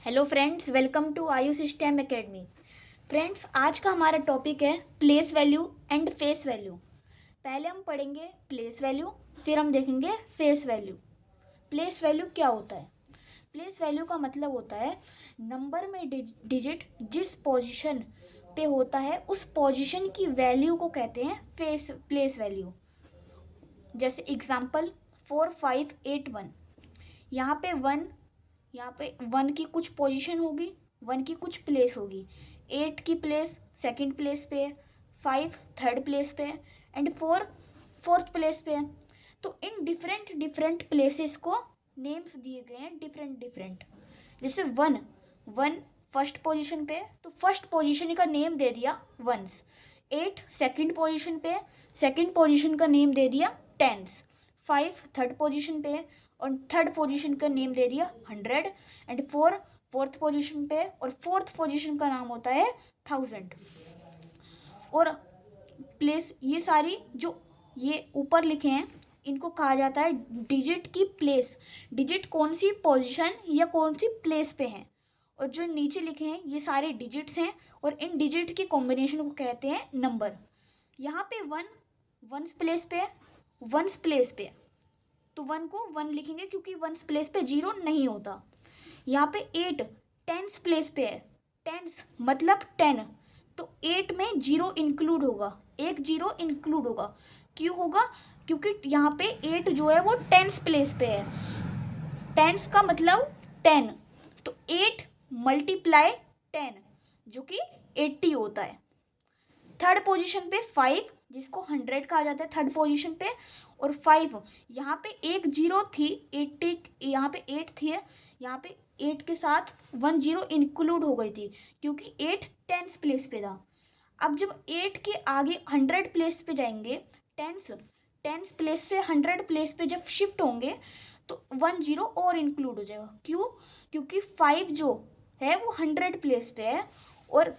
Hello friends, welcome to Ayush STEM Academy. Friends, आज का हमारा टॉपिक है place value and face value. पहले हम पढ़ेंगे प्लेस वैल्यू, फिर हम देखेंगे फेस वैल्यू। प्लेस वैल्यू क्या होता है? प्लेस वैल्यू का मतलब होता है नंबर में डिजिट जिस पोजीशन पे होता है उस पोजीशन की वैल्यू को कहते हैं प्लेस वैल्यू। जैसे एग्जांपल 4581, यहाँ पे वन की कुछ पोजीशन होगी, वन की कुछ प्लेस होगी। 8 की प्लेस सेकंड प्लेस पे है, 5 थर्ड प्लेस पे है एंड 4 फोर्थ प्लेस पे है। तो इन डिफरेंट डिफरेंट प्लेसेस को नेम्स दिए गए हैं डिफरेंट। जैसे वन वन फर्स्ट पोजीशन पे है तो फर्स्ट पोजीशन का नेम दे दिया वंस। 8 सेकंड पोजीशन पे है, सेकंड पोजीशन का नेम दे दिया टेंस। 5 थर्ड पोजीशन पे है और थर्ड पोजीशन का नेम दे दिया 100 एंड 4 फोर्थ पोजीशन पे और फोर्थ पोजीशन का नाम होता है 1000। और प्लेस, ये सारी जो ये ऊपर लिखे हैं इनको कहा जाता है डिजिट की प्लेस। डिजिट कौन सी पोजीशन या कौन सी प्लेस पे है, और जो नीचे लिखे हैं ये सारे डिजिट्स हैं और इन डिजिट की कॉम्बिनेशन को कहते हैं नंबर। यहाँ पे वंस प्लेस पे है, वंस प्लेस पे है तो वन को वन लिखेंगे क्योंकि वंस प्लेस पे जीरो नहीं होता। यहाँ पे 8 टेंस प्लेस पे है, टेंस मतलब 10, तो 8 में जीरो इंक्लूड होगा, एक जीरो इंक्लूड होगा। क्यों होगा? क्योंकि यहाँ पे 8 जो है वो टेंस प्लेस पे है। टेंस का मतलब 10, तो 8 मल्टीप्लाई 10 जो कि 80 होता है। थर्ड पोजीशन पे 5 जिसको 100 कहा जाता है थर्ड पोजीशन पे, और 5 यहाँ पे एक जीरो थी, 80 यहाँ पे 8 थी, यहाँ पे 8 के साथ 1 जीरो इंक्लूड हो गई थी क्योंकि 8 टेंस प्लेस पे था। अब जब 8 के आगे 100 प्लेस पे जाएंगे, टेंस प्लेस से 100 प्लेस पे जब शिफ्ट होंगे तो 1 जीरो और इंक्लूड हो जाएगा। क्यों? क्योंकि 5 जो है वो 100 प्लेस पे है और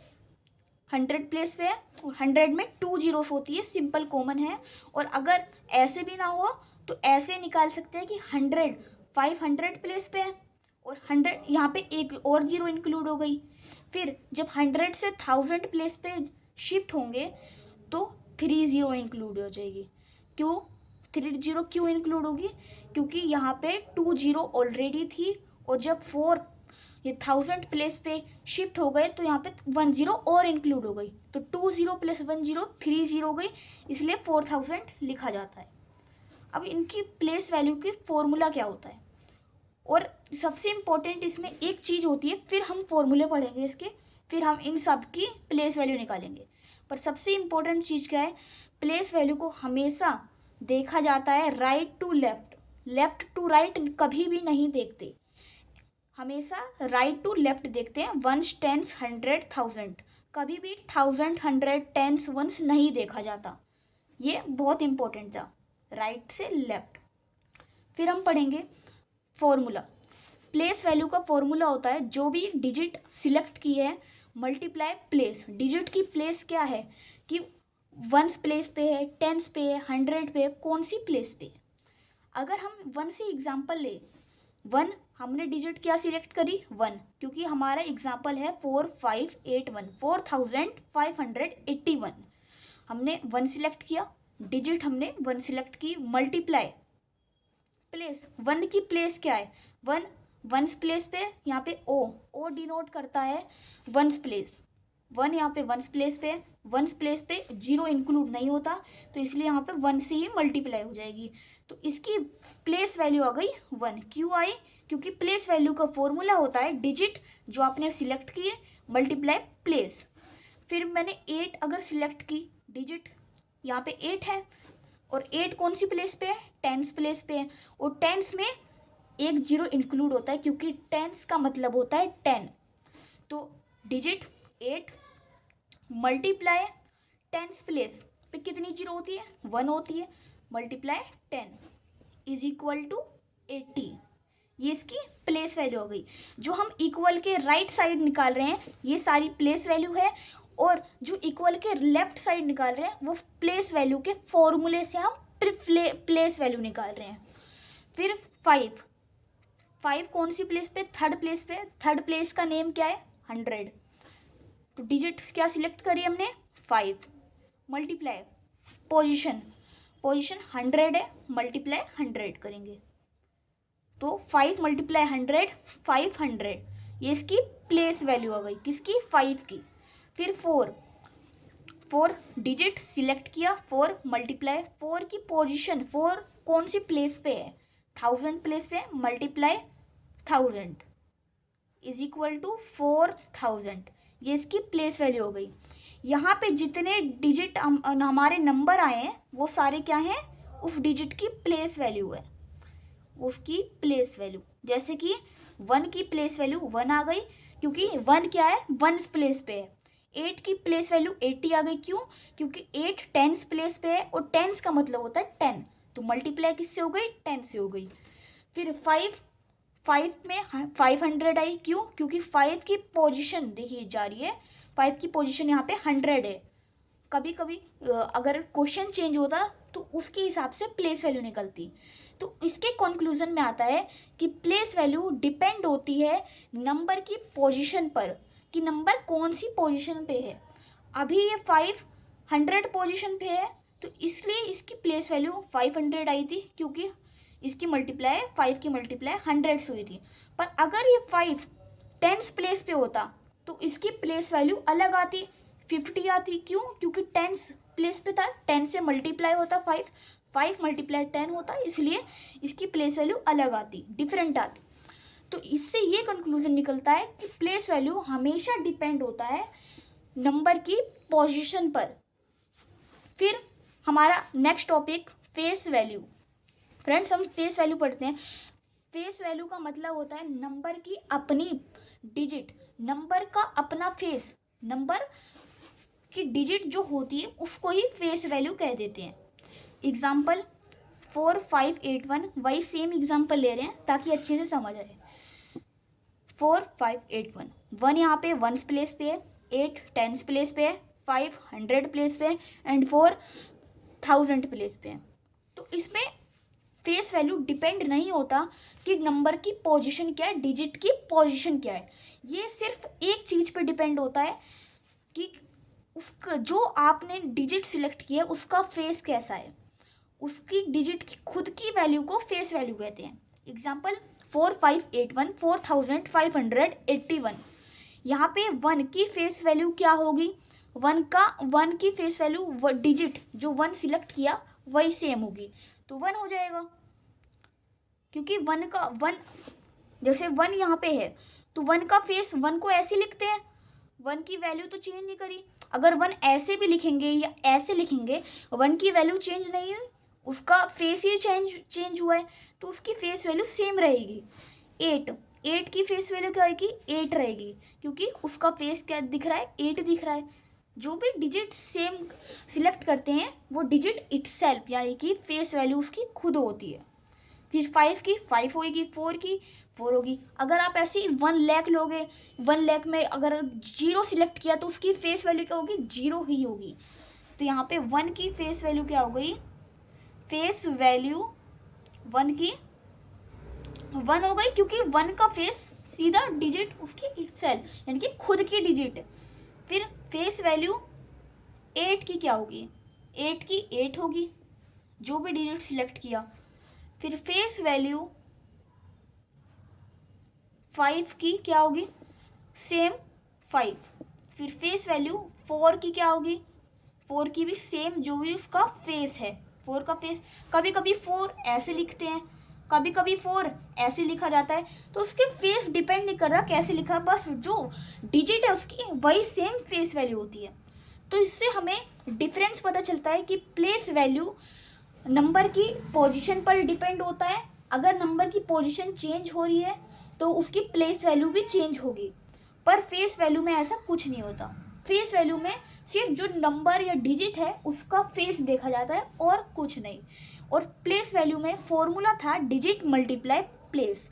100 प्लेस पे है और 100 में 2 जीरोस होती है, सिंपल कॉमन है। और अगर ऐसे भी ना हो तो ऐसे निकाल सकते हैं कि 500 प्लेस पे है और 100 यहाँ पे एक और जीरो इंक्लूड हो गई। फिर जब 100 से 1000 प्लेस पे शिफ्ट होंगे तो 3 जीरो इंक्लूड हो जाएगी। क्यों 3 जीरो क्यों इंक्लूड होगी? क्योंकि यहाँ पे 2 जीरो ऑलरेडी थी और जब 1000 प्लेस पे शिफ्ट हो गए तो यहाँ पे 1 जीरो और इंक्लूड हो गई, तो 2 जीरो प्लस 1 जीरो 3 जीरो हो गई, इसलिए 4000 लिखा जाता है। अब इनकी प्लेस वैल्यू की फॉर्मूला क्या होता है, और सबसे इम्पोर्टेंट इसमें एक चीज़ होती है, फिर हम फॉर्मूले पढ़ेंगे इसके, फिर हम इन सब की प्लेस वैल्यू निकालेंगे। पर सबसे इम्पोर्टेंट चीज़ क्या है, प्लेस वैल्यू को हमेशा देखा जाता है right to left, left to right कभी भी नहीं देखते, हमेशा राइट टू लेफ्ट देखते हैं। वंस टेंस 100 1000, कभी भी 1000 100 टेंस वंस नहीं देखा जाता। ये बहुत इंपॉर्टेंट था, राइट से लेफ्ट। फिर हम पढ़ेंगे फॉर्मूला। प्लेस वैल्यू का फॉर्मूला होता है जो भी डिजिट सिलेक्ट की है मल्टीप्लाई प्लेस। डिजिट की प्लेस क्या है कि वंस प्लेस पे है, टेंस पे है, 100 पे है, कौन सी प्लेस पे। अगर हम वन से एग्जांपल ले, वन हमने डिजिट क्या सिलेक्ट करी 1, क्योंकि हमारा एग्जांपल है 4581 4581। हमने 1 सिलेक्ट किया, डिजिट हमने 1 सिलेक्ट की, मल्टीप्लाई प्लेस, 1 की प्लेस क्या है, वंस प्लेस पे, यहाँ पे ओ डिनोट करता है वंस प्लेस। 1 यहाँ पे वंस प्लेस पे, वंस प्लेस पे जीरो इंक्लूड नहीं होता तो इसलिए यहाँ पे 1 से ही मल्टीप्लाई हो जाएगी, तो इसकी प्लेस वैल्यू आ गई 1। क्यों आई? क्योंकि प्लेस वैल्यू का फॉर्मूला होता है डिजिट जो आपने सिलेक्ट किए मल्टीप्लाई प्लेस। फिर मैंने 8 अगर सिलेक्ट की, डिजिट यहाँ पे 8 है और 8 कौन सी प्लेस पे है, टेंस प्लेस पे है, और टेंस में एक जीरो इंक्लूड होता है क्योंकि टेंस का मतलब होता है 10, तो डिजिट 8 मल्टीप्लाई टेंस प्लेस पे कितनी जीरो होती है, 1 होती है, मल्टीप्लाई 10 इज इक्वल टू 80। ये इसकी प्लेस वैल्यू हो गई। जो हम इक्वल के राइट साइड निकाल रहे हैं ये सारी प्लेस वैल्यू है, और जो इक्वल के लेफ्ट साइड निकाल रहे हैं वो प्लेस वैल्यू के फॉर्मूले से हम प्लेस वैल्यू निकाल रहे हैं। फिर 5 5 कौन सी प्लेस पे, थर्ड प्लेस पे, थर्ड प्लेस का नेम क्या है, 100। तो डिजिट क्या सिलेक्ट करी हमने, 5, मल्टीप्लाई पोजीशन, पोजीशन 100 है, मल्टीप्लाई 100 करेंगे तो 5 मल्टीप्लाई 100, 500, ये इसकी प्लेस वैल्यू आ गई, किसकी, 5 की। फिर 4 डिजिट सिलेक्ट किया, 4 मल्टीप्लाई 4 की पोजीशन, 4 कौन सी प्लेस पे है, 1000 प्लेस पे, मल्टीप्लाई 1000 इज इक्वल टू 4000, ये इसकी प्लेस वैल्यू हो गई। यहाँ पे जितने डिजिट हमारे नंबर आए हैं वो सारे क्या हैं, उस डिजिट की प्लेस वैल्यू है, उसकी प्लेस वैल्यू। जैसे कि 1 की प्लेस वैल्यू 1 आ गई, क्योंकि 1 क्या है, 1 प्लेस पे है। 8 की प्लेस वैल्यू 80 आ गई, क्यों, क्योंकि 8 10 प्लेस पे है और 10 का मतलब होता है 10, तो मल्टीप्लाई किससे हो गई, 10 से हो गई। फिर 5 में 500 आई, क्यों, क्योंकि 5 की पोजीशन देखिए जा रही है, 5 की पोजीशन यहाँ पे 100 है। कभी कभी अगर क्वेश्चन चेंज होता तो उसके हिसाब से प्लेस वैल्यू निकलती। तो इसके कंक्लूजन में आता है कि प्लेस वैल्यू डिपेंड होती है नंबर की पोजीशन पर, कि नंबर कौन सी पोजीशन पे है। अभी ये 500 पोजीशन पे है तो इसलिए इसकी प्लेस वैल्यू 500 आई थी, क्योंकि इसकी मल्टीप्लाई 5 की मल्टीप्लाई 100 से हुई थी। पर अगर ये 5 10th प्लेस पे होता तो इसकी प्लेस वैल्यू अलग आती, 50 आती, क्यों, क्योंकि 10th प्लेस पे था, 10 से मल्टीप्लाई होता 5 मल्टीप्लाई 10 होता, इसलिए इसकी प्लेस वैल्यू अलग आती, डिफरेंट आती। तो इससे ये कंक्लूजन निकलता है कि प्लेस वैल्यू हमेशा डिपेंड होता है नंबर की पोजीशन पर। फिर हमारा next topic face value. Friends हम फेस वैल्यू पढ़ते हैं। फेस वैल्यू का मतलब होता है नंबर की अपनी डिजिट, नंबर का अपना फेस, नंबर की डिजिट जो होती है उसको ही फेस वैल्यू कह देते हैं। एग्जाम्पल 4581, वही सेम एग्जाम्पल ले रहे हैं ताकि अच्छे से समझ आए। 4581, 1 यहाँ पे 1 प्लेस पे है, 8 10 प्लेस पे है, 5 100 प्लेस पे है एंड 4 1000 प्लेस पे है। तो इसमें फेस वैल्यू डिपेंड नहीं होता कि नंबर की पोजीशन क्या है, डिजिट की पोजीशन क्या है। ये सिर्फ एक चीज़ पे डिपेंड होता है कि उसका जो आपने डिजिट सिलेक्ट किया उसका फेस कैसा है, उसकी डिजिट की खुद की वैल्यू को फेस वैल्यू कहते हैं। एग्जाम्पल 4581, 4581, यहाँ पे 1 की फेस वैल्यू क्या होगी, 1 की फेस वैल्यू डिजिट जो 1 सिलेक्ट किया वही सेम होगी, तो 1 हो जाएगा। क्योंकि 1 जैसे 1 यहाँ पे है तो 1 का फेस 1 को ऐसे लिखते हैं, 1 की वैल्यू तो चेंज नहीं करी। अगर 1 ऐसे भी लिखेंगे या ऐसे लिखेंगे 1 की वैल्यू चेंज नहीं हुई, उसका फेस ही चेंज हुआ है, तो उसकी फेस वैल्यू सेम रहेगी। 8 की फेस वैल्यू क्या आएगी, 8 रहेगी, क्योंकि उसका फेस क्या दिख रहा है, 8 दिख रहा है। जो भी डिजिट सेम सिलेक्ट करते हैं वो डिजिट इटसेल्फ यानी कि फेस वैल्यू उसकी खुद होती है। फिर 5 की 5 होगी, 4 की 4 होगी। अगर आप ऐसे ही 1 लाख लोगे, 1 लाख में अगर 0 सिलेक्ट किया तो उसकी फेस वैल्यू क्या होगी, 0 ही होगी। तो यहाँ पे 1 की फेस वैल्यू क्या हो गई, फेस वैल्यू 1 की 1 हो गई, क्योंकि 1 का फेस सीधा डिजिट उसकी इटसेल्फ यानी कि खुद की डिजिट है। फिर फेस वैल्यू 8 की क्या होगी, 8 की 8 होगी, जो भी डिजिट सिलेक्ट किया। फिर फेस वैल्यू 5 की क्या होगी, सेम 5। फिर फेस वैल्यू 4 की क्या होगी, 4 की भी सेम जो भी उसका फेस है, 4 का फेस। कभी कभी 4 ऐसे लिखते हैं, कभी कभी 4 ऐसे लिखा जाता है, तो उसके फेस डिपेंड नहीं कर रहा कैसे लिखा, बस जो डिजिट है उसकी वही सेम फेस वैल्यू होती है। तो इससे हमें डिफरेंस पता चलता है कि प्लेस वैल्यू नंबर की पोजीशन पर डिपेंड होता है। अगर नंबर की पोजीशन चेंज हो रही है तो उसकी प्लेस वैल्यू भी चेंज होगी, पर फेस वैल्यू में ऐसा कुछ नहीं होता। फेस वैल्यू में सिर्फ जो नंबर या डिजिट है उसका फेस देखा जाता है और कुछ नहीं। और प्लेस वैल्यू में फॉर्मूला था डिजिट मल्टीप्लाई प्लेस,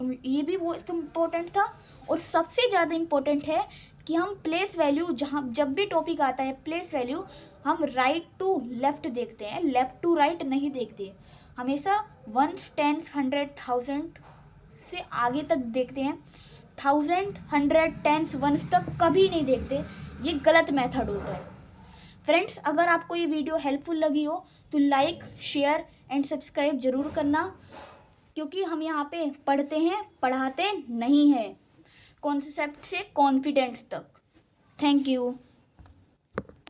ये भी वो इम्पोर्टेंट था। और सबसे ज़्यादा इम्पोर्टेंट है कि हम प्लेस वैल्यू जब भी टॉपिक आता है प्लेस वैल्यू, हम राइट टू लेफ्ट देखते हैं, लेफ्ट टू राइट नहीं देखते। हमेशा 1 10 100 1000 से आगे तक देखते हैं, 1000, 100, 10s, 1s तक कभी नहीं देखते। ये गलत मेथड होता है। फ्रेंड्स, अगर आपको ये वीडियो हेल्पफुल लगी हो तो लाइक, शेयर एंड सब्सक्राइब ज़रूर करना, क्योंकि हम यहाँ पे पढ़ते हैं, पढ़ाते नहीं हैं, कॉन्सेप्ट से कॉन्फिडेंस तक। Thank you.